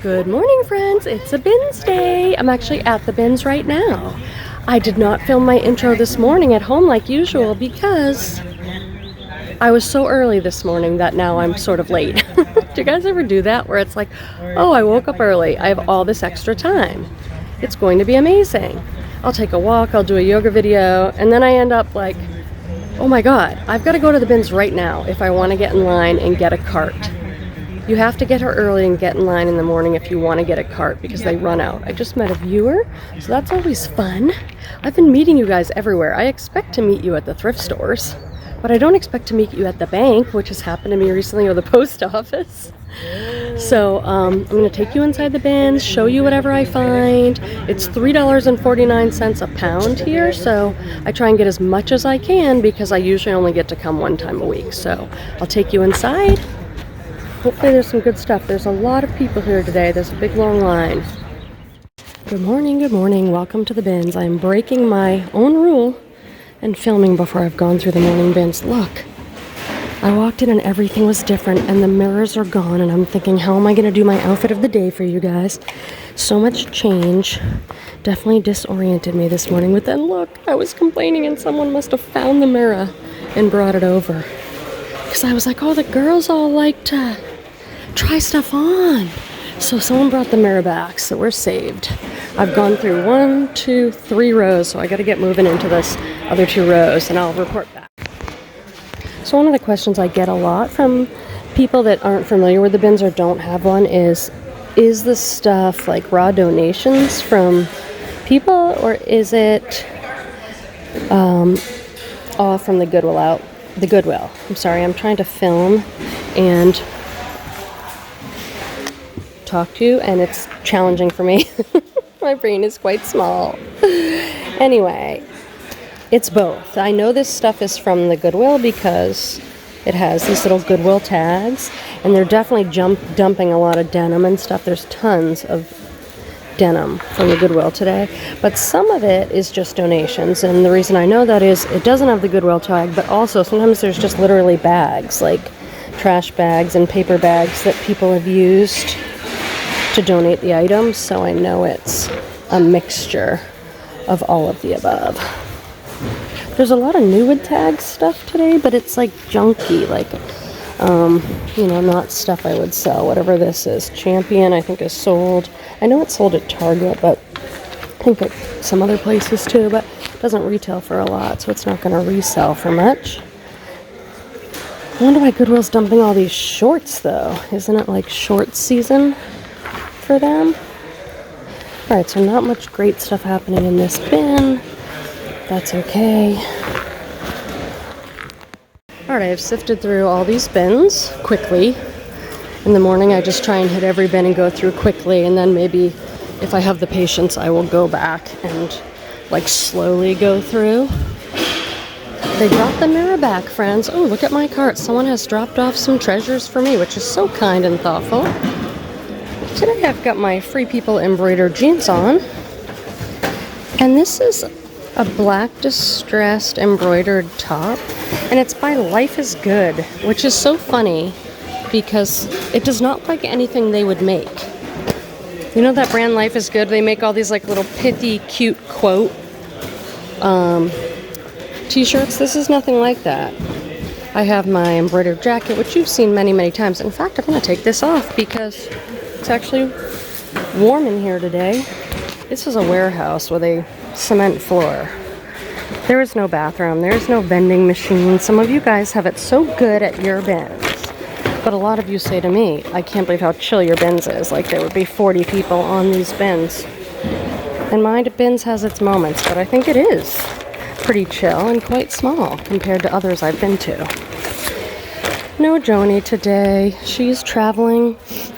Good morning, friends. It's a bins day. I'm actually at the bins right now. I did not film my intro this morning at home like usual because I was so early this morning that now I'm sort of late. Do you guys ever do that where it's like, oh, I woke up early. I have all this extra time. It's going to be amazing. I'll take a walk, I'll do a yoga video, and then I end up like, oh my God, I've got to go to the bins right now if I want to get in line and get a cart. You have to get her early and get in line in the morning if you want to get a cart because they run out. I just met a viewer, so that's always fun. I've been meeting you guys everywhere. I expect to meet you at the thrift stores, but I don't expect to meet you at the bank, which has happened to me recently, or the post office. So I'm going to take you inside the bins, show you whatever I find. It's $3.49 a pound here, so I try and get as much as I can because I usually only get to come one time a week. So I'll take you inside. Hopefully there's some good stuff. There's a lot of people here today. There's a big long line. Good morning, good morning. Welcome to the bins. I'm breaking my own rule and filming before I've gone through the morning bins. Look, I walked in and everything was different and the mirrors are gone and I'm thinking, how am I going to do my outfit of the day for you guys? So much change. Definitely disoriented me this morning. But then look, I was complaining and someone must have found the mirror and brought it over. Because I was like, oh, the girls all like to try stuff on. So someone brought the mirror back, so we're saved. I've gone through 1, 2, 3 rows, so I got to get moving into this other 2 rows and I'll report back. So one of the questions I get a lot from people that aren't familiar with the bins or don't have one is this stuff like raw donations from people, or is it all from the Goodwill? I'm sorry, I'm trying to film and talk to you, and it's challenging for me. My brain is quite small. Anyway, it's both. I know this stuff is from the Goodwill because it has these little Goodwill tags, and they're definitely dumping a lot of denim and stuff. There's tons of denim from the Goodwill today, but some of it is just donations, and the reason I know that is it doesn't have the Goodwill tag, but also sometimes there's just literally bags, like trash bags and paper bags that people have used to donate the items, so I know it's a mixture of all of the above. There's a lot of new with tag stuff today, but it's like junky, like not stuff I would sell. Whatever this is, Champion, I think is sold. I know it's sold at Target, but I think at some other places too, but it doesn't retail for a lot, so it's not going to resell for much. I wonder why Goodwill's dumping all these shorts, though. Isn't it like short season for them? Alright, so not much great stuff happening in this bin. That's okay. Alright, I've sifted through all these bins quickly. In the morning I just try and hit every bin and go through quickly, and then maybe if I have the patience I will go back and like slowly go through. They brought the mirror back, friends. Oh, look at my cart. Someone has dropped off some treasures for me, which is so kind and thoughtful. Today I've got my Free People embroidered jeans on. And this is a black distressed embroidered top, and it's by Life is Good, which is so funny because it does not look like anything they would make. You know that brand Life is Good? They make all these like little pithy, cute quote t-shirts. This is nothing like that. I have my embroidered jacket, which you've seen many, many times. In fact, I'm going to take this off because it's actually warm in here today. This is a warehouse with a cement floor. There is no bathroom. There is no vending machine. Some of you guys have it so good at your bins. But a lot of you say to me, I can't believe how chill your bins is. Like there would be 40 people on these bins. And my bins has its moments, but I think it is pretty chill and quite small compared to others I've been to. No Joni today. She's traveling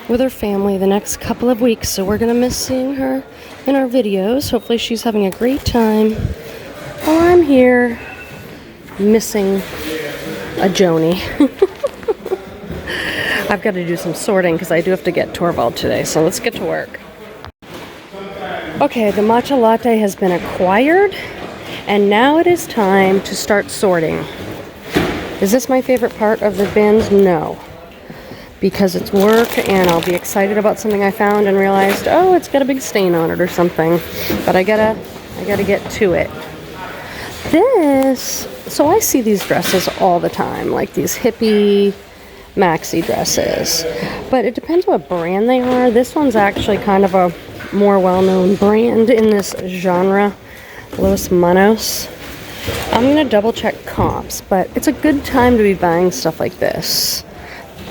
with her family the next couple of weeks, so we're gonna miss seeing her in our videos. Hopefully she's having a great time while I'm here missing a Joni. I've got to do some sorting because I do have to get Torvald today, so let's get to work. Okay, the matcha latte has been acquired, and now it is time to start sorting. Is this my favorite part of the bins? No. because it's work and I'll be excited about something I found and realized, oh, it's got a big stain on it or something. But I gotta get to it. So I see these dresses all the time, like these hippie maxi dresses. But it depends what brand they are. This one's actually kind of a more well-known brand in this genre, Los Manos. I'm gonna double check comps, but it's a good time to be buying stuff like this.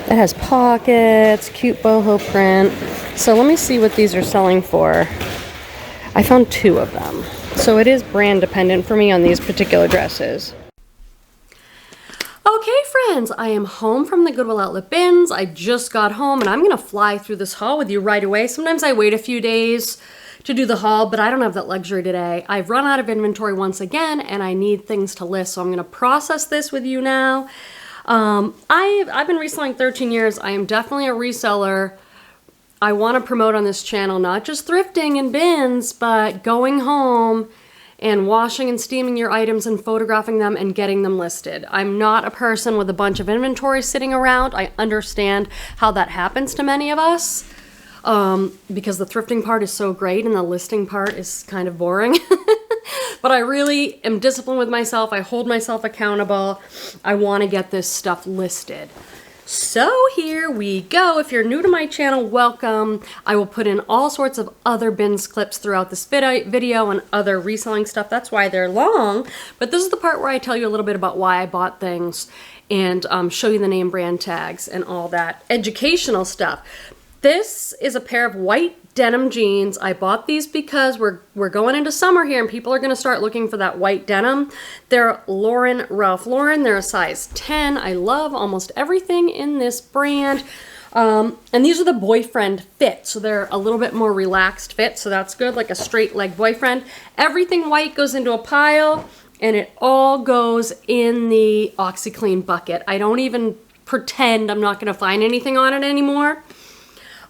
It has pockets, cute boho print. So let me see what these are selling for. I found 2 of them. So it is brand dependent for me on these particular dresses. Okay friends, I am home from the Goodwill Outlet bins. I just got home and I'm gonna fly through this haul with you right away. Sometimes I wait a few days to do the haul, but I don't have that luxury today. I've run out of inventory once again and I need things to list, so I'm gonna process this with you now. I've been reselling 13 years. I am definitely a reseller. I want to promote on this channel not just thrifting and bins, but going home and washing and steaming your items and photographing them and getting them listed. I'm not a person with a bunch of inventory sitting around. I understand how that happens to many of us because the thrifting part is so great and the listing part is kind of boring. But I really am disciplined with myself. I hold myself accountable. I want to get this stuff listed. So here we go. If you're new to my channel, welcome. I will put in all sorts of other bins clips throughout this video and other reselling stuff. That's why they're long. But this is the part where I tell you a little bit about why I bought things and show you the name brand tags and all that educational stuff. This is a pair of white denim jeans. I bought these because we're going into summer here and people are going to start looking for that white denim. They're Ralph Lauren. They're a size 10. I love almost everything in this brand. And these are the boyfriend fit, so they're a little bit more relaxed fit, so that's good, like a straight leg boyfriend. Everything white goes into a pile and it all goes in the OxyClean bucket. I don't even pretend I'm not going to find anything on it anymore.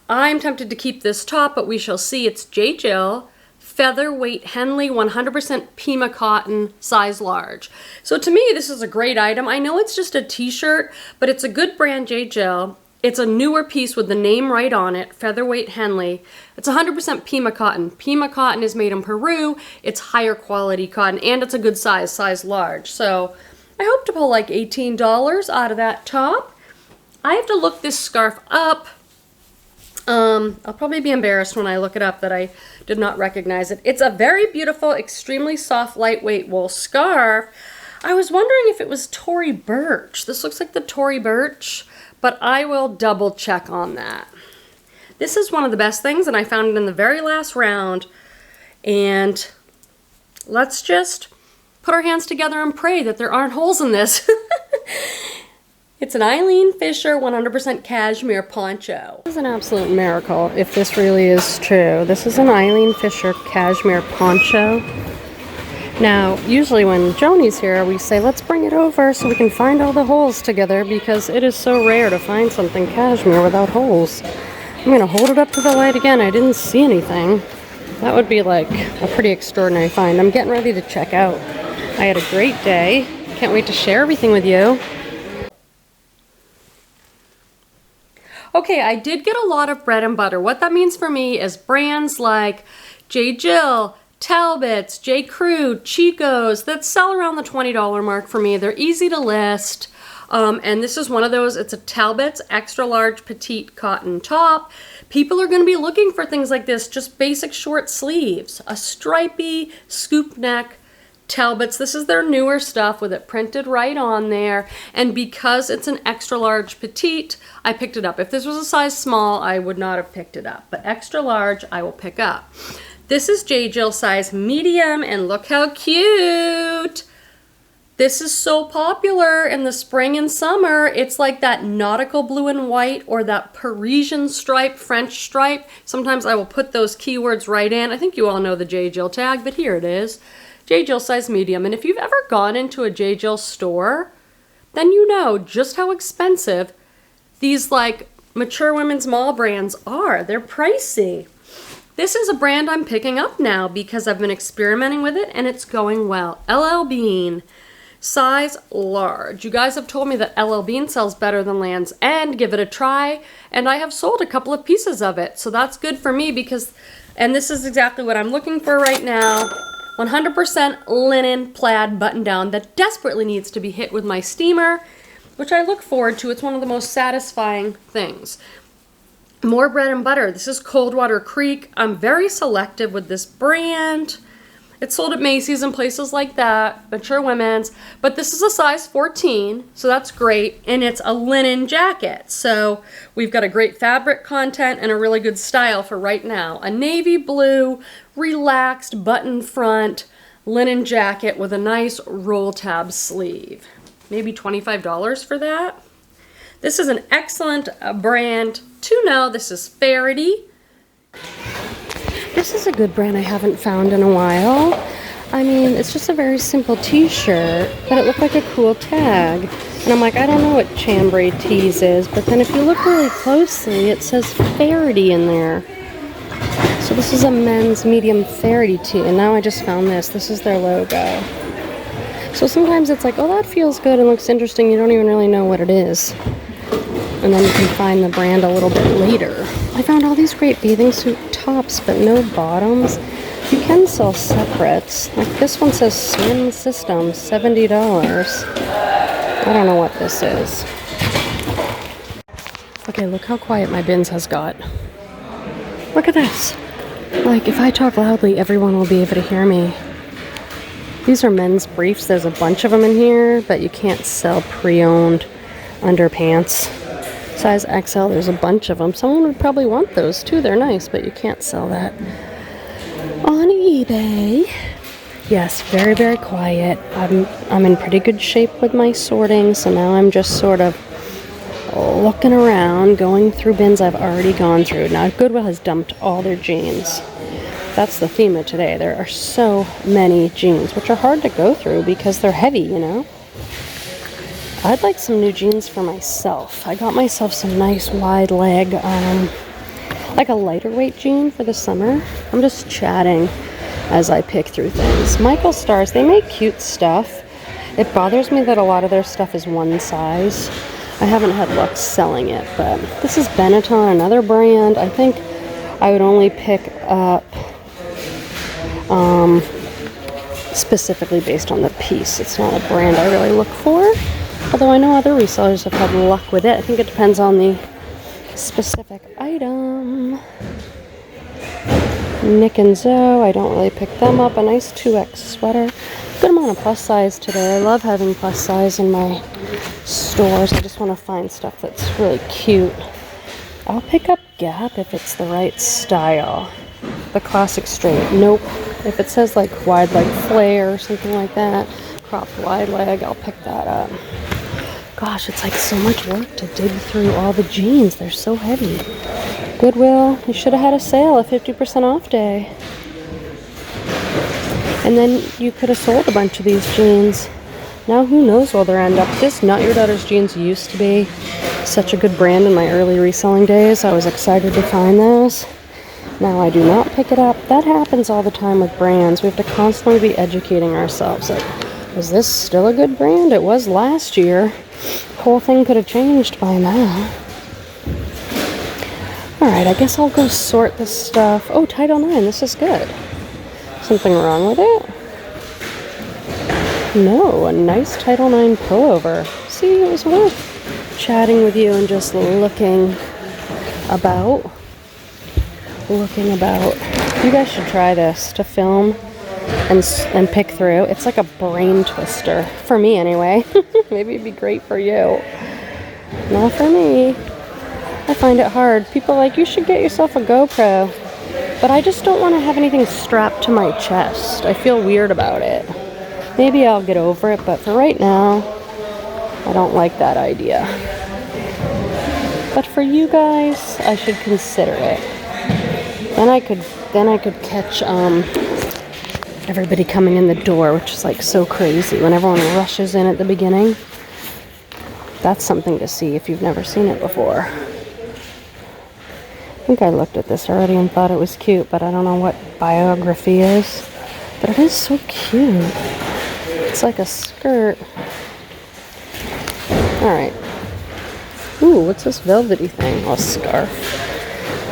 I'm tempted to keep this top, but we shall see. It's J. Jill, featherweight Henley, 100% Pima cotton, size large. So to me, this is a great item. I know it's just a t-shirt, but it's a good brand, J. Jill. It's a newer piece with the name right on it, featherweight Henley. It's 100% Pima cotton. Pima cotton is made in Peru. It's higher quality cotton, and it's a good size large. So I hope to pull like $18 out of that top. I have to look this scarf up. I'll probably be embarrassed when I look it up that I did not recognize it. It's a very beautiful, extremely soft, lightweight wool scarf. I was wondering if it was Tory Burch. This looks like the Tory Burch, but I will double check on that. This is one of the best things, and I found it in the very last round. And let's just put our hands together and pray that there aren't holes in this. It's an Eileen Fisher 100% cashmere poncho. This is an absolute miracle if this really is true. This is an Eileen Fisher cashmere poncho. Now, usually when Joni's here, we say, let's bring it over so we can find all the holes together because it is so rare to find something cashmere without holes. I'm going to hold it up to the light again. I didn't see anything. That would be like a pretty extraordinary find. I'm getting ready to check out. I had a great day. Can't wait to share everything with you. Okay, I did get a lot of bread and butter. What that means for me is brands like J. Jill, Talbot's, J. Crew, Chico's that sell around the $20 mark for me. They're easy to list. And this is one of those. It's a Talbot's extra large petite cotton top. People are going to be looking for things like this, just basic short sleeves, a stripy scoop neck Talbot's. This is their newer stuff with it printed right on there, and because it's an extra large petite, I picked it up. If this was a size small, I would not have picked it up, but extra large I will pick up. This is J. Jill size medium, and look how cute. This is so popular in the spring and summer. It's like that nautical blue and white or that Parisian stripe, French stripe. Sometimes I will put those keywords right in. I think you all know the J. Jill tag, but here it is. J. Jill size medium. And if you've ever gone into a J. Jill store, then you know just how expensive these like mature women's mall brands are. They're pricey. This is a brand I'm picking up now because I've been experimenting with it and it's going well. LL Bean. Size large. You guys have told me that LL Bean sells better than Lands' End. Give it a try. And I have sold a couple of pieces of it. So that's good for me because, and this is exactly what I'm looking for right now. 100% linen plaid button down that desperately needs to be hit with my steamer, which I look forward to. It's one of the most satisfying things. More bread and butter. This is Coldwater Creek. I'm very selective with this brand. It's sold at Macy's and places like that, mature women's, but this is a size 14, so that's great, and it's a linen jacket. So we've got a great fabric content and a really good style for right now. A navy blue, relaxed button front linen jacket with a nice roll tab sleeve. Maybe $25 for that. This is an excellent brand to know. This is Faraday. This is a good brand I haven't found in a while. I mean, it's just a very simple t-shirt, but it looked like a cool tag. And I'm like, I don't know what chambray tees is, but then if you look really closely, it says Faraday in there. So this is a men's medium Faraday tee, and now I just found this. This is their logo. So sometimes it's like, oh, that feels good and looks interesting. You don't even really know what it is. And then you can find the brand a little bit later. I found all these great bathing suit tops, but no bottoms. You can sell separates. Like this one says Swim Systems, $70. I don't know what this is. Okay, look how quiet my bins has got. Look at this. Like, if I talk loudly, everyone will be able to hear me. These are men's briefs. There's a bunch of them in here, but you can't sell pre-owned underpants. Size XL, there's a bunch of them. Someone would probably want those too. They're nice, but you can't sell that on eBay. Yes, very, very quiet. I'm in pretty good shape with my sorting, so now I'm just sort of looking around, going through bins I've already gone through. Now, Goodwill has dumped all their jeans. That's the theme of today. There are so many jeans, which are hard to go through because they're heavy, you know? I'd like some new jeans for myself. I got myself some nice wide leg, like a lighter weight jean for the summer. I'm just chatting as I pick through things. Michael Stars, they make cute stuff. It bothers me that a lot of their stuff is one size. I haven't had luck selling it, but this is Benetton, another brand. I think I would only pick up specifically based on the piece. It's not a brand I really look for. Although I know other resellers have had luck with it. I think it depends on the specific item. Nick and Zoe, I don't really pick them up. A nice 2X sweater. Good amount of plus size today. I love having plus size in my stores. I just want to find stuff that's really cute. I'll pick up Gap if it's the right style. The classic straight. Nope. If it says like wide leg flare or something like that, cropped wide leg, I'll pick that up. Gosh, it's like so much work to dig through all the jeans. They're so heavy. Goodwill, you should have had a sale, a 50% off day. And then you could have sold a bunch of these jeans. Now who knows where they'll end up. This Not Your Daughter's Jeans used to be such a good brand in my early reselling days. I was excited to find those. Now I do not pick it up. That happens all the time with brands. We have to constantly be educating ourselves. Like, is this still a good brand? It was last year. The whole thing could have changed by now. Alright, I guess I'll go sort this stuff. Oh, Title IX, this is good. Something wrong with it? No, a nice Title IX pullover. See, it was worth chatting with you and just looking about. You guys should try this to film and pick through. It's like a brain twister. For me, anyway. Maybe it'd be great for you. Not for me. I find it hard. People are like, you should get yourself a GoPro. But I just don't want to have anything strapped to my chest. I feel weird about it. Maybe I'll get over it, but for right now, I don't like that idea. But for you guys, I should consider it. Then I could catch everybody coming in the door, which is like so crazy when everyone rushes in at the beginning. That's something to see if you've never seen it before. I think I looked at this already and thought it was cute, but I don't know what biography is. But it is so cute. It's like a skirt. Alright. Ooh, what's this velvety thing? Oh, a scarf.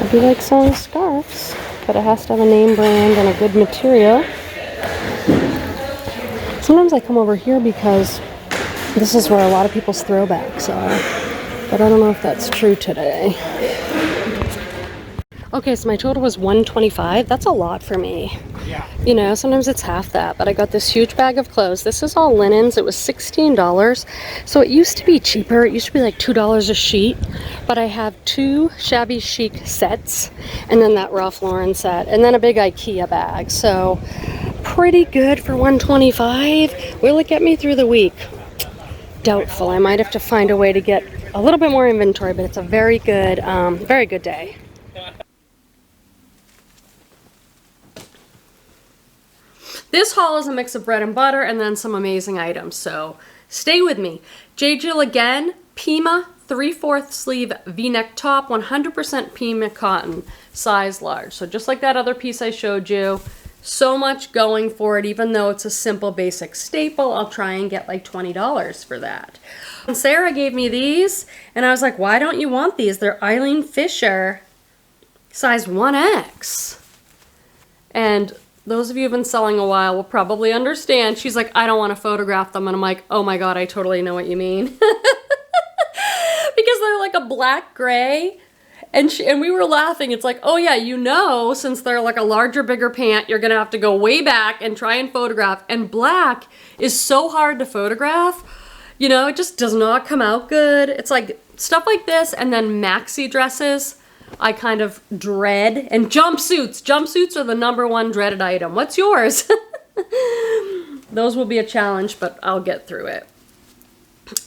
I do like selling scarves, but it has to have a name brand and a good material. Sometimes I come over here because this is where a lot of people's throwbacks are, but I don't know if that's true today. Okay, so my total was $125. That's a lot for me. You know, sometimes it's half that, but I got this huge bag of clothes. This is all linens. It was $16. So it used to be cheaper. It used to be like $2 a sheet, but I have 2 shabby chic sets and then that Ralph Lauren set and then a big IKEA bag. So pretty good for $125. Will it get me through the week? Doubtful. I might have to find a way to get a little bit more inventory, but it's a very good day. This haul is a mix of bread and butter and then some amazing items, so stay with me. J. Jill again, Pima 3/4 sleeve V-neck top, 100% Pima cotton, size large. So just like that other piece I showed you, so much going for it, even though it's a simple basic staple. I'll try and get like $20 for that. And Sarah gave me these, and I was like, why don't you want these? They're Eileen Fisher, size 1X. And those of you who've been selling a while will probably understand. She's like, I don't want to photograph them. And I'm like, oh my God, I totally know what you mean. Because they're like a black gray. And we were laughing. It's like, oh yeah, you know, since they're like a larger, bigger pant, you're going to have to go way back and try and photograph. And black is so hard to photograph. You know, it just does not come out good. It's like stuff like this and then maxi dresses. I kind of dread. And jumpsuits. Jumpsuits are the #1 dreaded item. What's yours? Those will be a challenge, but I'll get through it.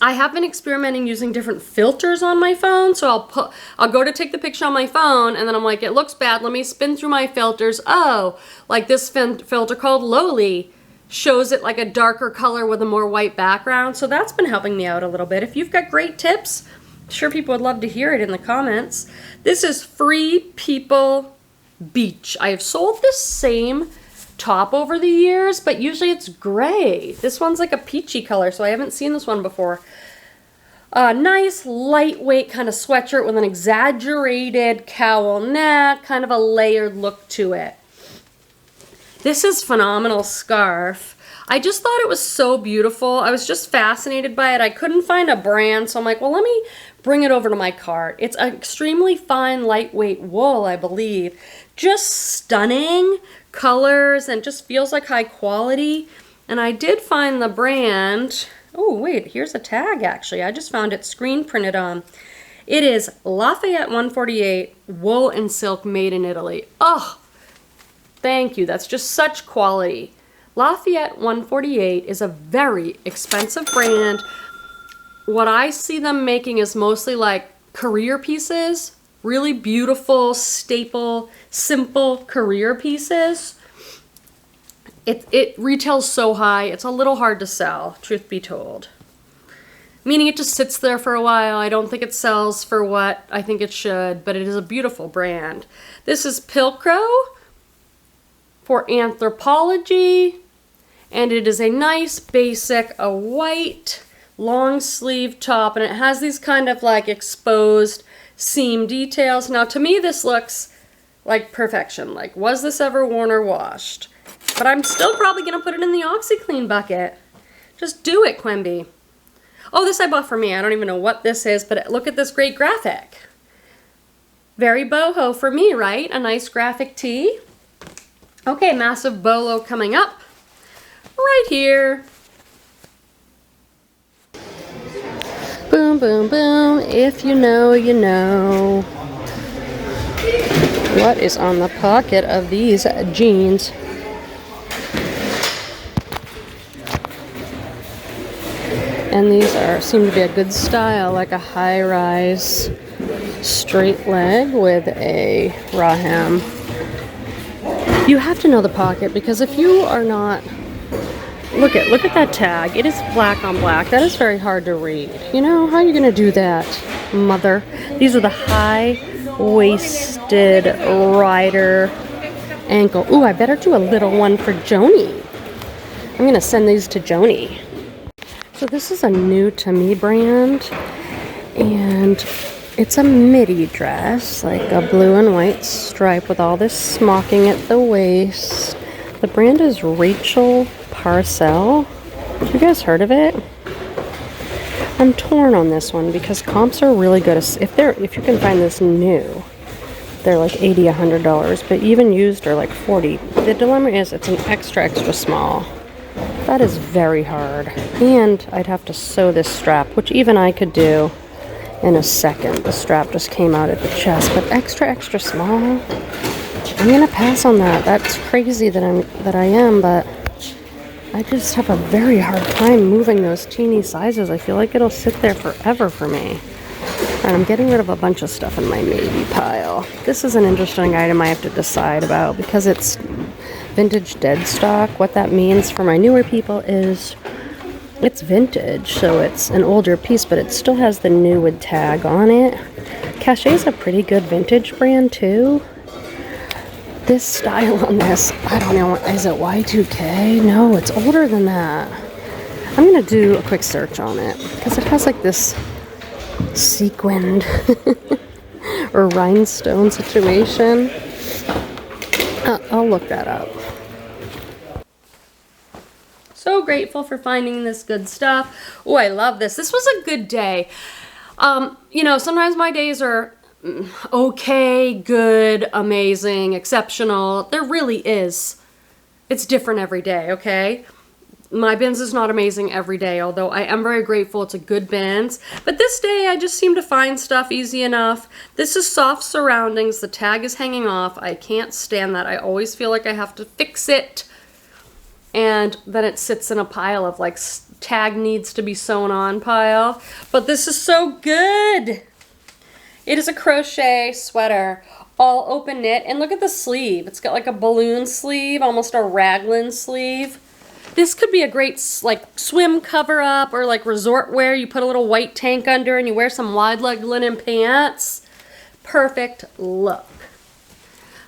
I have been experimenting using different filters on my phone. So I'll go to take the picture on my phone and then I'm like, it looks bad. Let me spin through my filters. Oh, like this filter called Lowly shows it like a darker color with a more white background. So that's been helping me out a little bit. If you've got great tips, sure people would love to hear it in the comments. This is Free People Beach. I have sold this same top over the years, but usually it's gray. This one's like a peachy color, so I haven't seen this one before. Nice lightweight kind of sweatshirt with an exaggerated cowl neck, kind of a layered look to it. This is phenomenal scarf. I just thought it was so beautiful. I was just fascinated by it. I couldn't find a brand, so I'm like, well, let me bring it over to my cart. It's an extremely fine, lightweight wool, I believe. Just stunning colors and just feels like high quality. And I did find the brand. Oh, wait, here's a tag, actually. I just found it screen printed on. It is Lafayette 148 wool and silk made in Italy. Oh, thank you. That's just such quality. Lafayette 148 is a very expensive brand. What I see them making is mostly like career pieces, really beautiful, staple, simple career pieces. It retails so high, it's a little hard to sell, truth be told. Meaning it just sits there for a while. I don't think it sells for what I think it should, but it is a beautiful brand. This is Pilcrow for Anthropology. And it is a nice basic, a white long sleeve top, and it has these kind of like exposed seam details. Now to me this looks like perfection. Like, was this ever worn or washed? But I'm still probably gonna put it in the OxyClean bucket. Just do it, Quenby. Oh, this I bought for me. I don't even know what this is, but look at this great graphic. Very boho for me, right? A nice graphic tee. Okay, massive bolo coming up. Right here. Boom, boom, boom. If you know, you know. What is on the pocket of these jeans? And these seem to be a good style, like a high-rise straight leg with a raw hem. You have to know the pocket, because if you are not... Look at that tag. It is black on black. That is very hard to read. You know, how are you going to do that, mother? These are the high-waisted rider ankle. Ooh, I better do a little one for Joni. I'm gonna send these to Joni. So this is a new to me brand, and it's a midi dress, like a blue and white stripe with all this smocking at the waist. The brand is Rachel Parcell. Have you guys heard of it? I'm torn on this one because comps are really good. If you can find this new, they're like $80, $100, but even used are like $40. The dilemma is it's an extra small. That is very hard. And I'd have to sew this strap, which even I could do in a second. The strap just came out at the chest, but extra small. I'm gonna pass on that. That's crazy that I am, but I just have a very hard time moving those teeny sizes. I feel like it'll sit there forever for me. And I'm getting rid of a bunch of stuff in my maybe pile. This is an interesting item I have to decide about because it's vintage dead stock. What that means for my newer people is it's vintage, so it's an older piece, but it still has the new wood tag on it. Cachet's a pretty good vintage brand too. This style on this, I don't know, is it Y2K? No, it's older than that. I'm gonna do a quick search on it because it has like this sequined or rhinestone situation. I'll look that up. So grateful for finding this good stuff. Oh, I love this. This was a good day. You know, sometimes my days are okay, good, amazing, exceptional. There really is. It's different every day, okay? My bins is not amazing every day, although I am very grateful it's a good bins. But this day I just seem to find stuff easy enough. This is soft surroundings. The tag is hanging off. I can't stand that. I always feel like I have to fix it. And then it sits in a pile of like tag needs to be sewn on pile. But this is so good. It is a crochet sweater, all open knit, and look at the sleeve. It's got like a balloon sleeve, almost a raglan sleeve. This could be a great like swim cover up or like resort wear. You put a little white tank under and you wear some wide leg linen pants. Perfect look.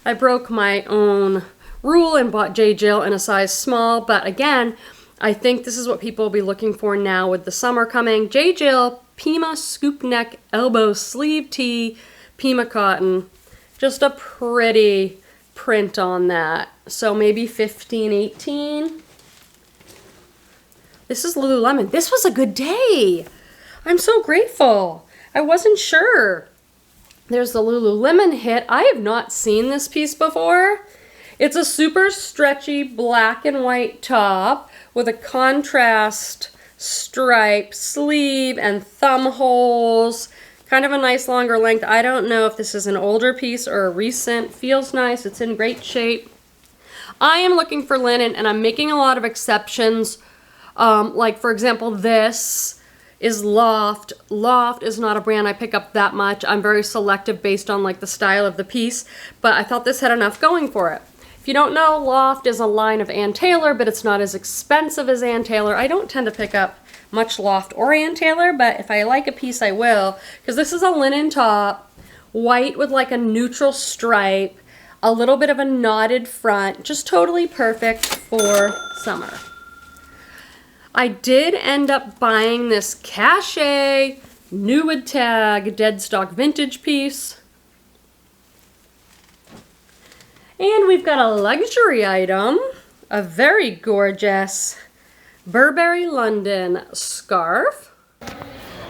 I broke my own rule and bought J. Jill in a size small, but again, I think this is what people will be looking for now with the summer coming. J. Jill Pima scoop neck elbow sleeve tee, Pima cotton. Just a pretty print on that. So maybe 15, 18. This is Lululemon. This was a good day. I'm so grateful. I wasn't sure. There's the Lululemon hit. I have not seen this piece before. It's a super stretchy black and white top with a contrast stripe sleeve and thumb holes. Kind of a nice longer length. I don't know if this is an older piece or a recent. Feels nice. It's in great shape. I am looking for linen and I'm making a lot of exceptions. Like for example, this is Loft. Loft is not a brand I pick up that much. I'm very selective based on like the style of the piece, but I thought this had enough going for it. If you don't know, Loft is a line of Ann Taylor, but it's not as expensive as Ann Taylor. I don't tend to pick up much Loft or Ann Taylor, but if I like a piece, I will. Because this is a linen top, white with like a neutral stripe, a little bit of a knotted front, just totally perfect for summer. I did end up buying this Cachet new wood tag dead stock vintage piece. And we've got a luxury item, a very gorgeous Burberry London scarf.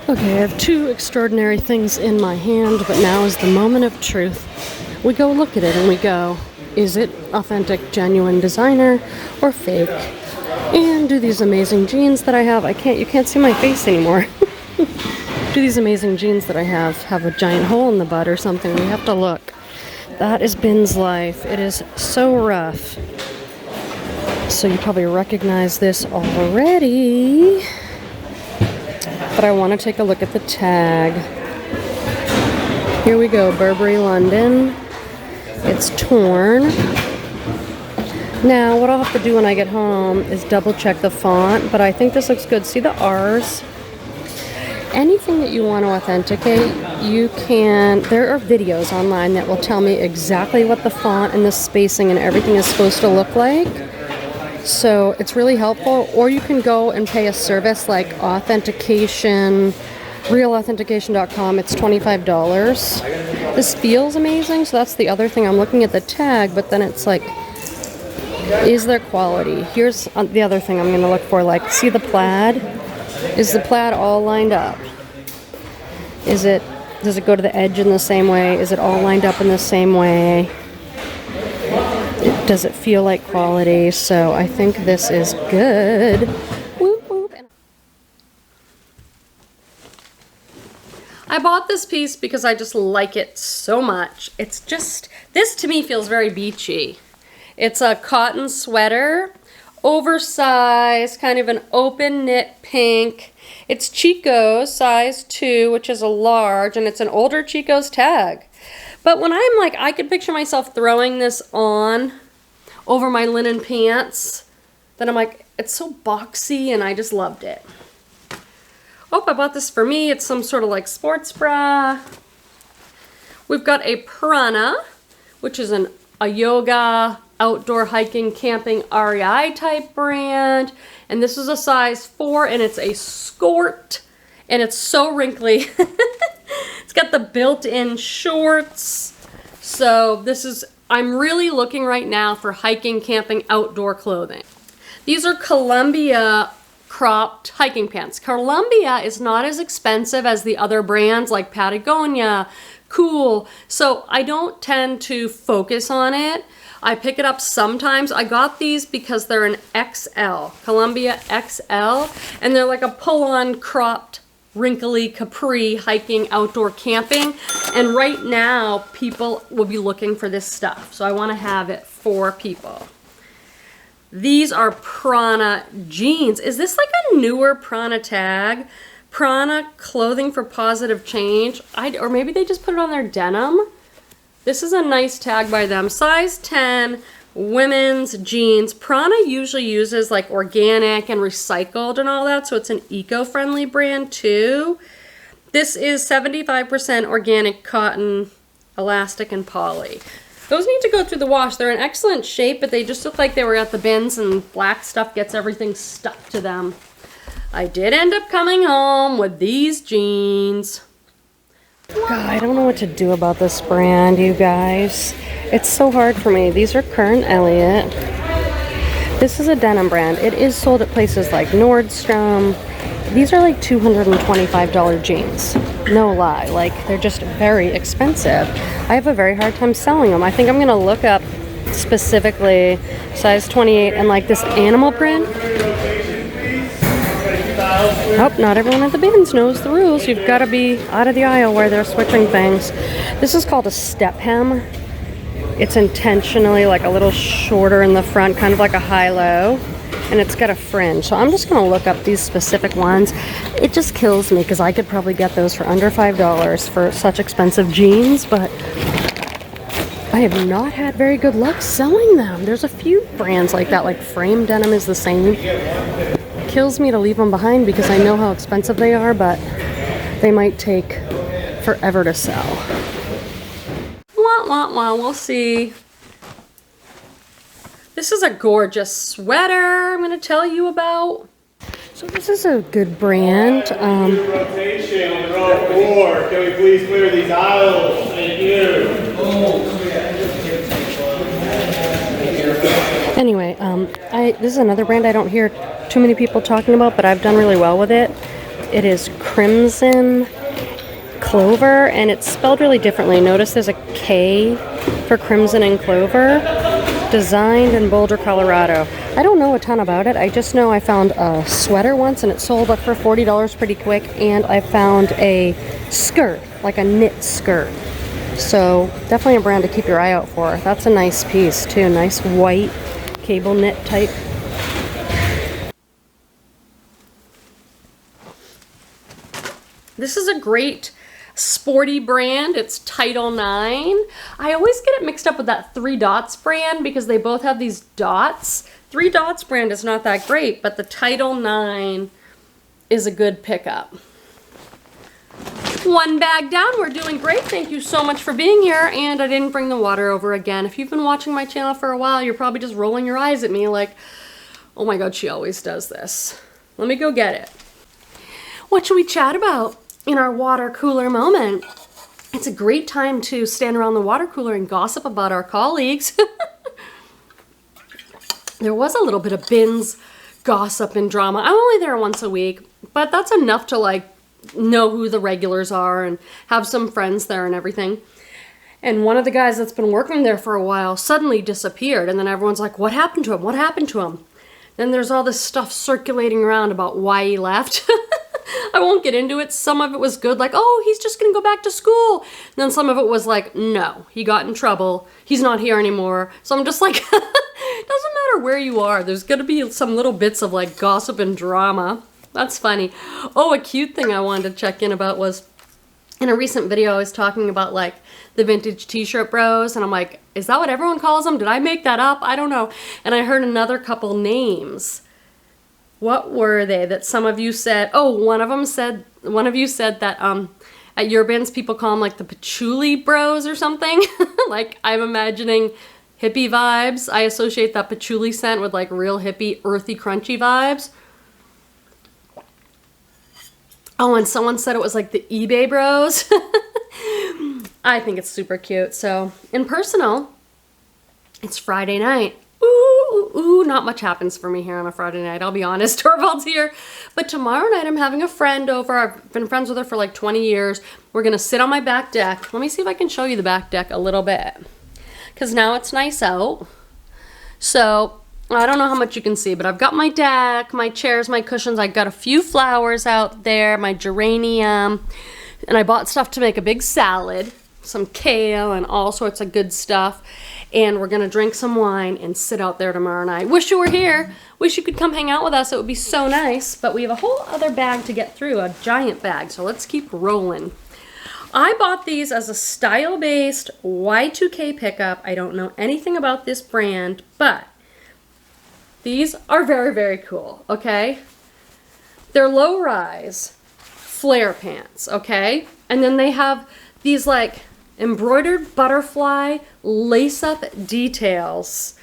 Okay, I have two extraordinary things in my hand, but now is the moment of truth. We go look at it and we go, is it authentic, genuine designer or fake? And do these amazing jeans that I have, you can't see my face anymore. Do these amazing jeans that I have a giant hole in the butt or something? We have to look. That is Bin's life. It is so rough. So you probably recognize this already. But I want to take a look at the tag. Here we go, Burberry London. It's torn. Now, what I'll have to do when I get home is double check the font, but I think this looks good. See the R's? Anything that you want to authenticate, you can, there are videos online that will tell me exactly what the font and the spacing and everything is supposed to look like. So it's really helpful. Or you can go and pay a service like authentication, realauthentication.com. It's $25. This feels amazing, so that's the other thing. I'm looking at the tag, but then it's like, is there quality? Here's the other thing I'm going to look for. Like, see the plaid? Is the plaid all lined up? Does it go to the edge in the same way? Is it all lined up in the same way? Does it feel like quality? So I think this is good. Whoop, whoop. I bought this piece because I just like it so much. It's just, this to me feels very beachy. It's a cotton sweater, oversized, kind of an open knit pink. It's Chico's size 2, which is a large, and it's an older Chico's tag. But when I'm like, I could picture myself throwing this on over my linen pants, then I'm like, it's so boxy, and I just loved it. Oh, I bought this for me. It's some sort of like sports bra. We've got a Prana, which is a yoga, outdoor hiking, camping, REI type brand. And this is a size 4, and it's a skort, and it's so wrinkly. It's got the built-in shorts. So this is, I'm really looking right now for hiking, camping, outdoor clothing. These are Columbia cropped hiking pants. Columbia is not as expensive as the other brands like Patagonia, Cool. So I don't tend to focus on it. I pick it up sometimes. I got these because they're an XL, Columbia XL, and they're like a pull-on cropped wrinkly capri hiking, outdoor camping. And right now people will be looking for this stuff. So I want to have it for people. These are Prana jeans. Is this like a newer Prana tag? Prana clothing for positive change. Or maybe they just put it on their denim. This is a nice tag by them. Size 10, women's jeans. Prana usually uses like organic and recycled and all that, so it's an eco-friendly brand too. This is 75% organic cotton, elastic, and poly. Those need to go through the wash. They're in excellent shape, but they just look like they were at the bins and black stuff gets everything stuck to them. I did end up coming home with these jeans. God, I don't know what to do about this brand, you guys. It's so hard for me. These are Kern Elliott. This is a denim brand. It is sold at places like Nordstrom. These are like $225 jeans. No lie. Like, they're just very expensive. I have a very hard time selling them. I think I'm going to look up specifically size 28 and like this animal print. Oh, not everyone at the bins knows the rules. You've got to be out of the aisle where they're switching things. This is called a step hem. It's intentionally like a little shorter in the front, kind of like a high-low, and it's got a fringe. So I'm just going to look up these specific ones. It just kills me because I could probably get those for under $5 for such expensive jeans, but I have not had very good luck selling them. There's a few brands like that, like Frame Denim is the same. Kills me to leave them behind because I know how expensive they are, but they might take forever to sell. Wah, wah, wah, we'll see. This is a gorgeous sweater I'm going to tell you about. So this is a good brand. Rotation on row 4. Can we please clear these aisles? Thank you. Anyway, this is another brand I don't hear too many people talking about, but I've done really well with it. It is Crimson Clover, and it's spelled really differently. Notice there's a K for Crimson and Clover. Designed in Boulder, Colorado. I don't know a ton about it. I just know I found a sweater once, and it sold up for $40 pretty quick, and I found a skirt, like a knit skirt. So definitely a brand to keep your eye out for. That's a nice piece too. Nice white cable knit type. This is a great sporty brand. It's Title 9. I always get it mixed up with that 3 Dots brand because they both have these dots. 3 Dots brand is not that great, but the Title 9 is a good pickup. One bag down. We're doing great. Thank you so much for being here. And I didn't bring the water over again. If you've been watching my channel for a while, you're probably just rolling your eyes at me like, Oh my God, she always does this. Let me go get it. What should we chat about in our water cooler moment? It's a great time to stand around the water cooler and gossip about our colleagues. There was a little bit of bins gossip and drama. I'm only there once a week, but that's enough to like know who the regulars are and have some friends there and everything. And one of the guys that's been working there for a while suddenly disappeared, and then everyone's like, what happened to him? What happened to him? Then there's all this stuff circulating around about why he left. I won't get into it. Some of it was good, like, oh, he's just gonna go back to school. And then some of it was like, no, he got in trouble. He's not here anymore. So I'm just like, it doesn't matter where you are. There's gonna be some little bits of like gossip and drama. That's funny. Oh, a cute thing I wanted to check in about was, in a recent video, I was talking about like the vintage t-shirt bros, and I'm like, is that what everyone calls them? Did I make that up? I don't know. And I heard another couple names. What were they that some of you said? Oh, one of you said that at your bins people call them like the patchouli bros or something. Like, I'm imagining hippie vibes. I associate that patchouli scent with like real hippie, earthy, crunchy vibes. Oh, and someone said it was like the eBay bros. I think it's super cute. So, in personal, it's Friday night. Ooh, not much happens for me here on a Friday night, I'll be honest. Torvald's here. But tomorrow night I'm having a friend over. I've been friends with her for like 20 years. We're gonna sit on my back deck. Let me see if I can show you the back deck a little bit, because now it's nice out. So, I don't know how much you can see, but I've got my deck, my chairs, my cushions. I got a few flowers out there, my geranium, and I bought stuff to make a big salad, some kale and all sorts of good stuff. And we're gonna drink some wine and sit out there tomorrow night. Wish you were here. Wish you could come hang out with us. It would be so nice. But we have a whole other bag to get through, a giant bag. So let's keep rolling. I bought these as a style-based Y2K pickup. I don't know anything about this brand, but these are very, very cool, okay? They're low-rise flare pants, okay? And then they have these like embroidered butterfly lace-up details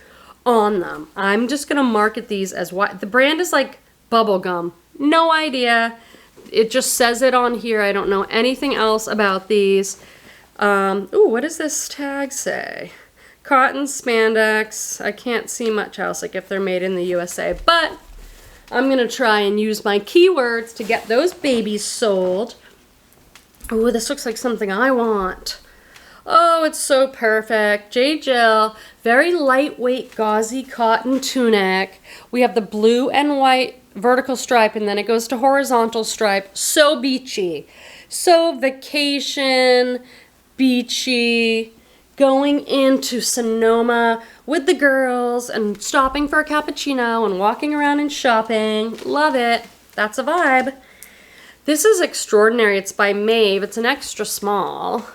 on them. I'm just gonna market these as what the brand is, like bubblegum. No idea. It just says it on here. I don't know anything else about these. Ooh, what does this tag say? Cotton, spandex. I can't see much else, like if they're made in the USA, but I'm gonna try and use my keywords to get those babies sold. Ooh, this looks like something I want. Oh, it's so perfect. J. Jill, very lightweight gauzy cotton tunic. We have the blue and white vertical stripe, and then it goes to horizontal stripe. So beachy. So vacation, beachy. Going into Sonoma with the girls and stopping for a cappuccino and walking around and shopping. Love it. That's a vibe. This is extraordinary. It's by Maeve. It's an extra small.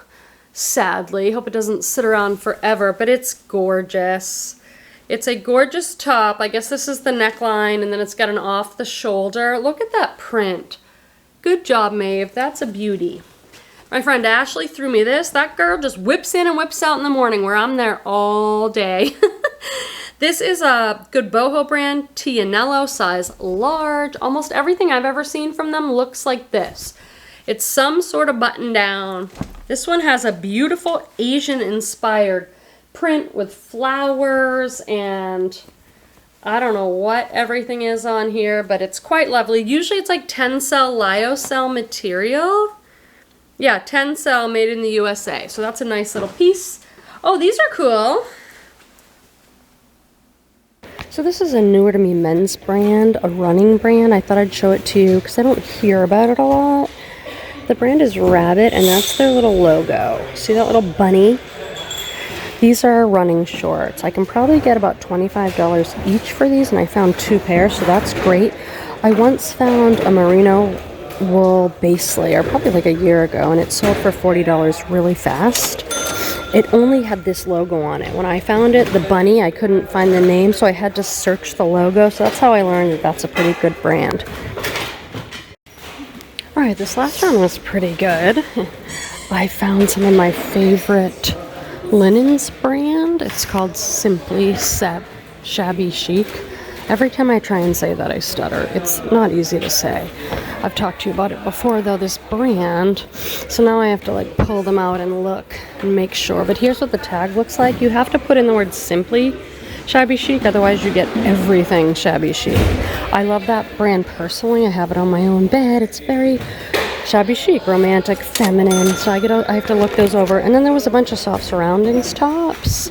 Sadly, hope it doesn't sit around forever, but it's gorgeous. It's a gorgeous top. I guess this is the neckline, and then it's got an off the shoulder. Look at that print. Good job, Maeve. That's a beauty. My friend Ashley threw me this. That girl just whips in and whips out in the morning, where I'm there all day. This is a good boho brand, Tianello, size large. Almost everything I've ever seen from them looks like this. It's some sort of button down. This one has a beautiful Asian-inspired print with flowers and I don't know what everything is on here, but it's quite lovely. Usually it's like Tencel lyocell material. Yeah, Tencel, made in the USA. So that's a nice little piece. Oh, these are cool. So this is a newer to me men's brand, a running brand. I thought I'd show it to you because I don't hear about it a lot. The brand is Rabbit, and that's their little logo. See that little bunny? These are running shorts. I can probably get about $25 each for these, and I found 2 pairs, so that's great. I once found a merino wool base layer, probably like a year ago, and it sold for $40 really fast. It only had this logo on it. When I found it, the bunny, I couldn't find the name, so I had to search the logo, so that's how I learned that that's a pretty good brand. Alright, this last round was pretty good. I found some of my favorite linens brand. It's called Simply Shabby Chic. Every time I try and say that, I stutter. It's not easy to say. I've talked to you about it before, though, this brand. So now I have to like pull them out and look and make sure. But here's what the tag looks like. You have to put in the word simply shabby chic, otherwise you get everything shabby chic. I love that brand personally. I have it on my own bed. It's very shabby chic, romantic, feminine. So I have to look those over. And then there was a bunch of soft surroundings tops.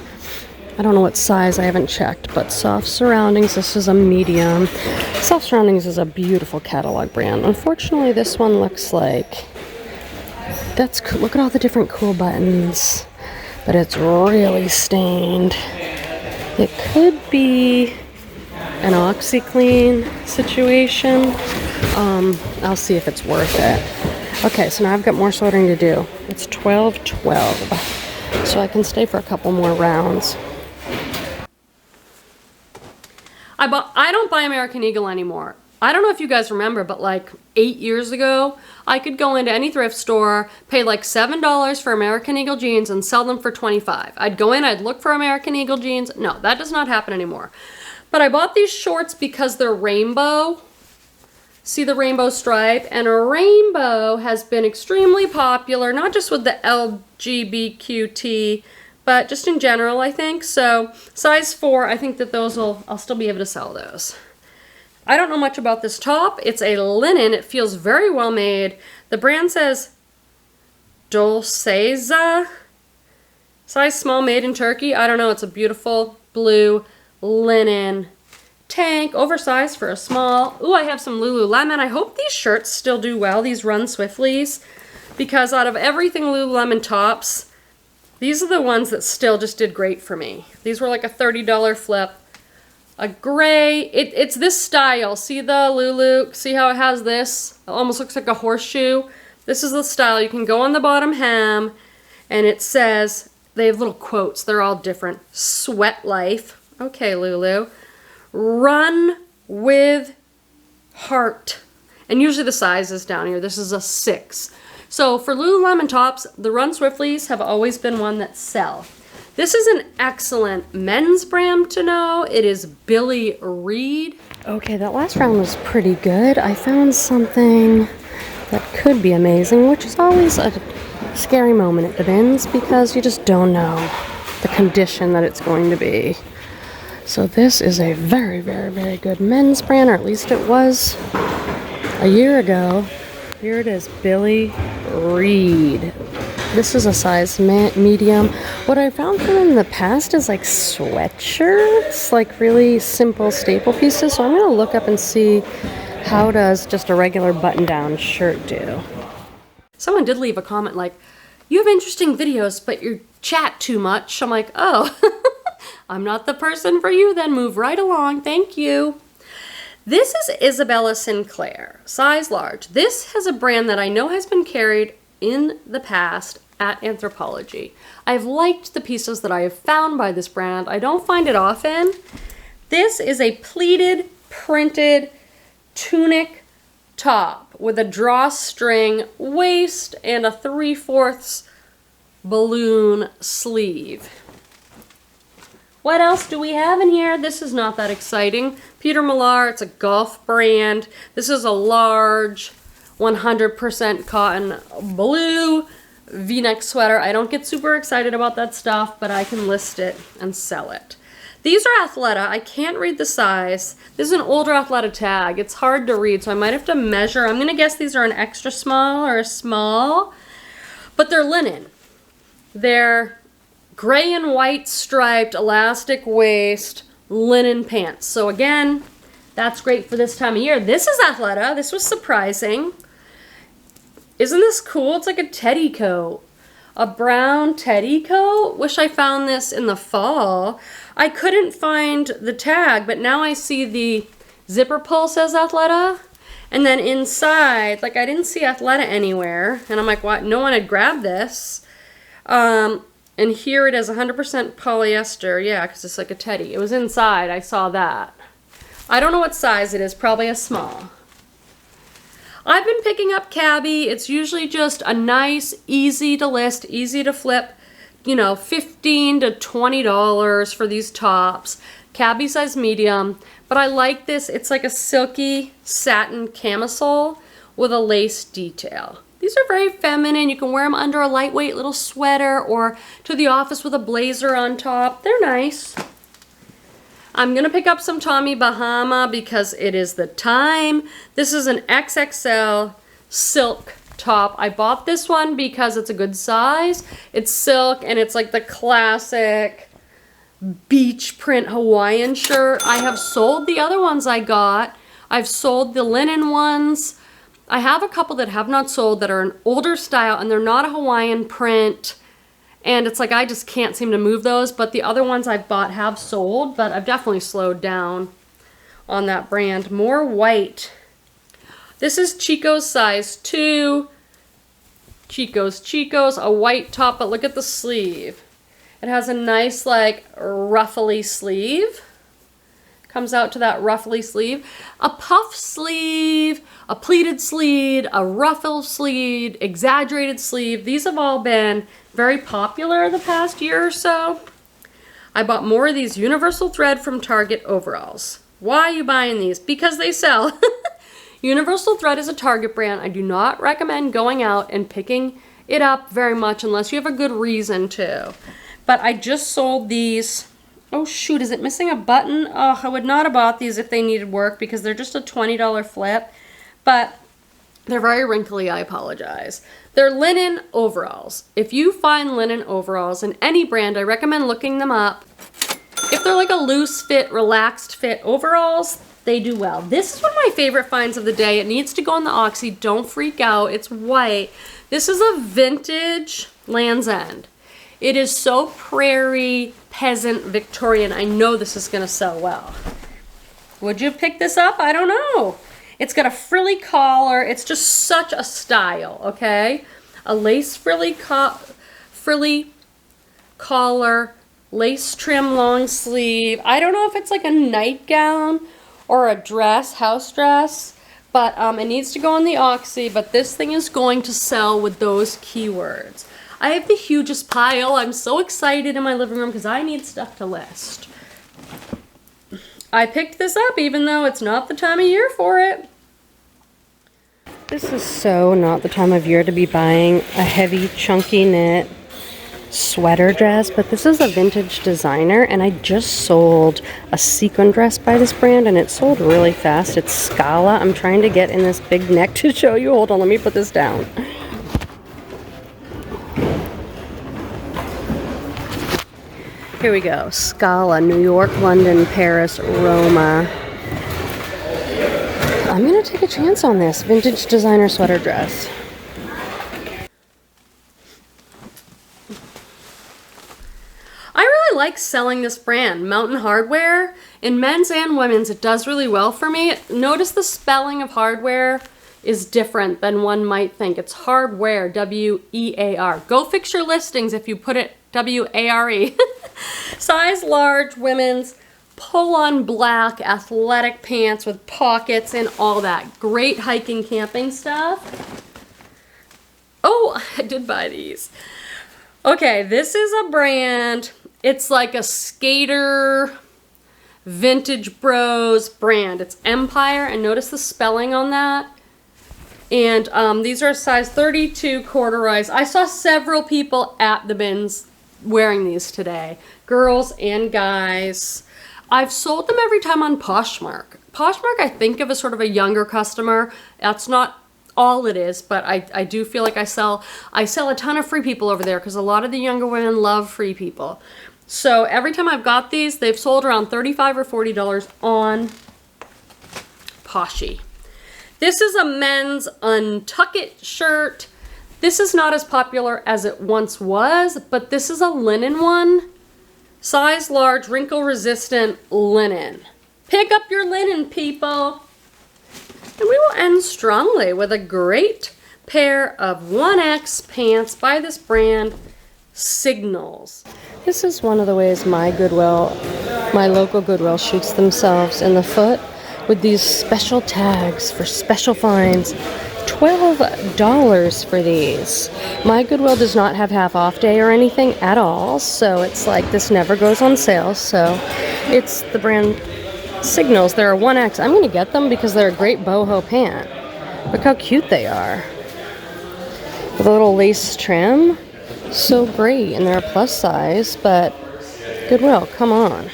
I don't know what size, I haven't checked, but soft surroundings, this is a medium. Soft surroundings is a beautiful catalog brand. Unfortunately, this one looks like, that's cool. Look at all the different cool buttons, but it's really stained. It could be an OxyClean situation. I'll see if it's worth it. Okay, so now I've got more sorting to do. It's 12:12, so I can stay for a couple more rounds. I don't buy American Eagle anymore. I don't know if you guys remember, but like 8 years ago, I could go into any thrift store, pay like $7 for American Eagle jeans and sell them for $25. I'd go in, I'd look for American Eagle jeans. No, that does not happen anymore. But I bought these shorts because they're rainbow. See the rainbow stripe? And a rainbow has been extremely popular, not just with the LGBTQ, but just in general, I think. So size 4, I think that I'll still be able to sell those. I don't know much about this top. It's a linen. It feels very well made. The brand says Dolceza. Size small, made in Turkey. I don't know. It's a beautiful blue linen tank. Oversized for a small. Ooh, I have some Lululemon. I hope these shirts still do well, these Run Swiftlies. Because out of everything Lululemon tops, these are the ones that still just did great for me. These were like a $30 flip. A gray, it's this style. See the Lulu, see how it has this? It almost looks like a horseshoe. This is the style. You can go on the bottom hem and it says, they have little quotes. They're all different. Sweat life. Okay, Lulu. Run with heart. And usually the size is down here. This is a 6. So for Lululemon tops, the Run Swiftlies have always been one that sell. This is an excellent men's brand to know. It is Billy Reed. Okay, that last round was pretty good. I found something that could be amazing, which is always a scary moment at the bins because you just don't know the condition that it's going to be. So this is a very, very, very good men's brand, or at least it was a year ago. Here it is, Billy Reed. This is a size medium. What I found from in the past is like sweatshirts, like really simple staple pieces. So I'm going to look up and see how does just a regular button-down shirt do. Someone did leave a comment like, you have interesting videos, but you chat too much. I'm like, oh, I'm not the person for you then. Move right along. Thank you. This is Isabella Sinclair, size large. This has a brand that I know has been carried in the past at Anthropologie. I've liked the pieces that I have found by this brand. I don't find it often. This is a pleated, printed tunic top with a drawstring waist and a 3/4 balloon sleeve. What else do we have in here? This is not that exciting. Peter Millar, it's a golf brand. This is a large 100% cotton blue V-neck sweater. I don't get super excited about that stuff, but I can list it and sell it. These are Athleta. I can't read the size. This is an older Athleta tag. It's hard to read, so I might have to measure. I'm going to guess these are an extra small or a small, but they're linen. They're gray and white striped elastic waist linen pants. So again, that's great for this time of year. This is Athleta. This was surprising. Isn't this cool? It's like a teddy coat. A brown teddy coat. Wish I found this in the fall. I couldn't find the tag, but now I see the zipper pull says Athleta. And then inside, like I didn't see Athleta anywhere. And I'm like, what? No one had grabbed this. And here it is 100% polyester. Yeah, because it's like a teddy. It was inside. I saw that. I don't know what size it is. Probably a small. I've been picking up cabbie. It's usually just a nice, easy to list, easy to flip, you know, $15 to $20 for these tops. cabbie size medium, but I like this. It's like a silky satin camisole with a lace detail. These are very feminine. You can wear them under a lightweight little sweater or to the office with a blazer on top. They're nice. I'm gonna pick up some Tommy Bahama because it is the time. This is an XXL silk top. I bought this one because it's a good size. It's silk and it's like the classic beach print Hawaiian shirt. I have sold the other ones I got. I've sold the linen ones. I have a couple that have not sold that are an older style and they're not a Hawaiian print. And it's like I just can't seem to move those, but the other ones I've bought have sold, but I've definitely slowed down on that brand. More white. This is Chico's size 2. Chico's, a white top, but look at the sleeve. It has a nice like ruffly sleeve. Comes out to that ruffly sleeve. A puff sleeve, a pleated sleeve, a ruffle sleeve, exaggerated sleeve. These have all been very popular the past year or so. I bought more of these universal thread from Target overalls. Why are you buying these? Because they sell. Universal thread is a Target brand. I do not recommend going out and picking it up very much unless you have a good reason to. But I just sold these. Oh shoot, is it missing a button? Oh, I would not have bought these if they needed work because they're just a $20 flip. But they're very wrinkly, I apologize. They're linen overalls. If you find linen overalls in any brand, I recommend looking them up. If they're like a loose fit, relaxed fit overalls, they do well. This is one of my favorite finds of the day. It needs to go on the Oxy. Don't freak out. It's white. This is a vintage Land's End. It is so prairie, peasant, Victorian. I know this is going to sell well. Would you pick this up? I don't know. It's got a frilly collar. It's just such a style, okay? A lace frilly collar, lace trim long sleeve. I don't know if it's like a nightgown or a dress, house dress, but it needs to go on the Oxy, but this thing is going to sell with those keywords. I have the hugest pile. I'm so excited in my living room because I need stuff to list. I picked this up even though it's not the time of year for it. This is so not the time of year to be buying a heavy, chunky knit sweater dress, but this is a vintage designer and I just sold a sequin dress by this brand and it sold really fast. It's Scala. I'm trying to get in this big neck to show you. Hold on, let me put this down. Here we go. Scala, New York, London, Paris, Roma. I'm gonna take a chance on this vintage designer sweater dress. I really like selling this brand, Mountain Hardware. In men's and women's, it does really well for me. Notice the spelling of hardware is different than one might think. It's hardware, W-E-A-R. Go fix your listings if you put it W-A-R-E. Size large, women's, pull-on black athletic pants with pockets and all that. Great hiking, camping stuff. Oh, I did buy these. Okay, this is a brand. It's like a skater vintage bros brand. It's Empire, and notice the spelling on that. And these are size 32 corduroys. I saw several people at the bins wearing these today. Girls and guys. I've sold them every time on Poshmark. Poshmark I think of as sort of a younger customer. That's not all it is, but I do feel like I sell a ton of free people over there because a lot of the younger women love free people. So every time I've got these, they've sold around $35 or $40 on Poshy. This is a men's untucked shirt. This is not as popular as it once was, but this is a linen one. Size large, wrinkle resistant linen. Pick up your linen, people. And we will end strongly with a great pair of 1X pants by this brand, Signals. This is one of the ways my local Goodwill shoots themselves in the foot with these special tags for special finds. $12 for these. My Goodwill does not have half off day or anything at all, so it's like this never goes on sale. So It's the brand Signals. They're a 1X. I'm going to get them because they're a great boho pant. Look how cute they are. With a little lace trim. So great. And they're a plus size, but Goodwill, come on.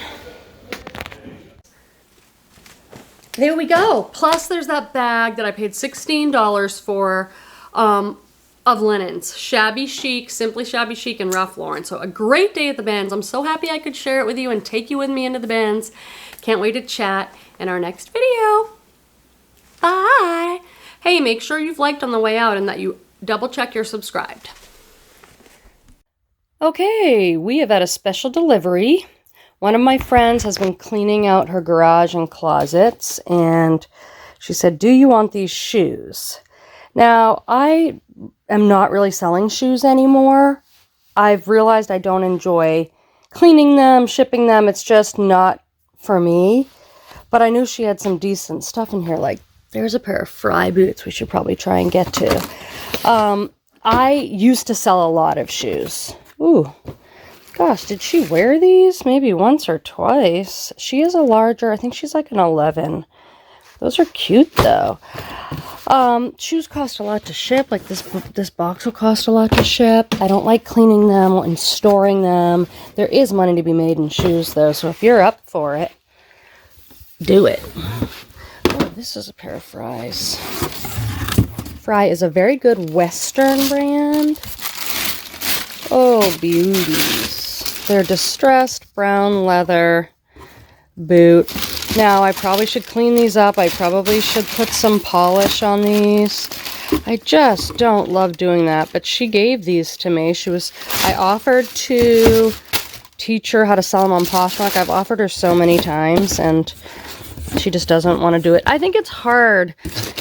There we go. Plus there's that bag that I paid $16 for of linens. Shabby Chic, Simply Shabby Chic, and Ralph Lauren. So a great day at the bins. I'm so happy I could share it with you and take you with me into the bins. Can't wait to chat in our next video. Bye. Hey, make sure you've liked on the way out and that you double check you're subscribed. Okay, we have had a special delivery. One of my friends has been cleaning out her garage and closets, and she said, "Do you want these shoes?" Now, I am not really selling shoes anymore. I've realized I don't enjoy cleaning them, shipping them. It's just not for me. But I knew she had some decent stuff in here. Like, there's a pair of Fry boots we should probably try and get to. I used to sell a lot of shoes. Ooh. Gosh, did she wear these? Maybe once or twice. She is a larger, I think she's like an 11. Those are cute though. Shoes cost a lot to ship. Like this box will cost a lot to ship. I don't like cleaning them and storing them. There is money to be made in shoes though, so if you're up for it, do it. Oh, this is a pair of Fry's. Fry is a very good Western brand. Oh, beauties. They're distressed brown leather boot. Now, I probably should clean these up. I probably should put some polish on these. I just don't love doing that, but she gave these to me. I offered to teach her how to sell them on Poshmark. I've offered her so many times, and she just doesn't want to do it. I think it's hard,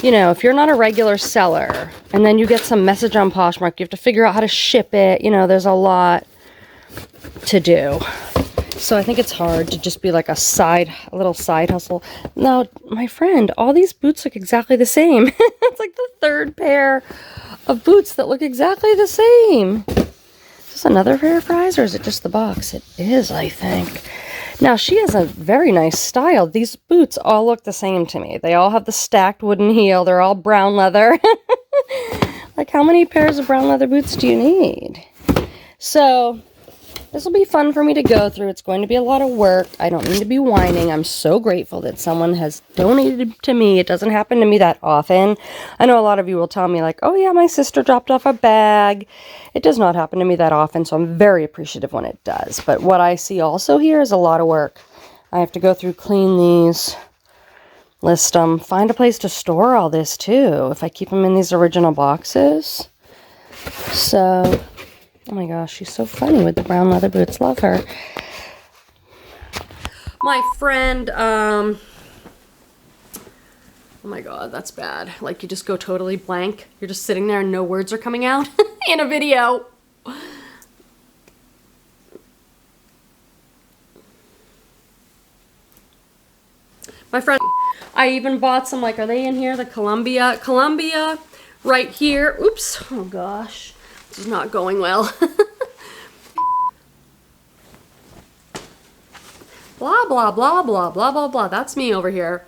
you know, if you're not a regular seller, and then you get some message on Poshmark, you have to figure out how to ship it. You know, there's a lot to do. So I think it's hard to just be like a little side hustle. Now, my friend, all these boots look exactly the same. It's like the third pair of boots that look exactly the same. Is this another pair of Fry's, or is it just the box? It is, I think. Now, she has a very nice style. These boots all look the same to me. They all have the stacked wooden heel. They're all brown leather. Like, how many pairs of brown leather boots do you need? So this will be fun for me to go through. It's going to be a lot of work. I don't need to be whining. I'm so grateful that someone has donated to me. It doesn't happen to me that often. I know a lot of you will tell me like, oh yeah, my sister dropped off a bag. It does not happen to me that often, so I'm very appreciative when it does. But what I see also here is a lot of work. I have to go through, clean these, list them, find a place to store all this too, if I keep them in these original boxes. So, oh my gosh, she's so funny with the brown leather boots. Love her. My friend, oh my god, that's bad. Like, you just go totally blank. You're just sitting there and no words are coming out in a video. My friend, I even bought some, like, are they in here? The Columbia right here. Oops, oh gosh. This is not going well. Blah, blah, blah, blah, blah, blah, blah. That's me over here.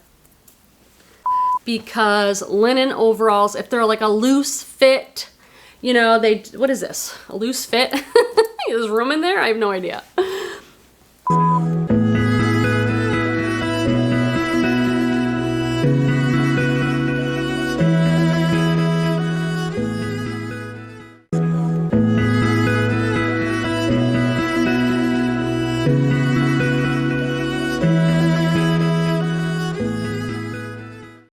Because linen overalls, if they're like a loose fit, you know, what is this? A loose fit? There's room in there? I have no idea.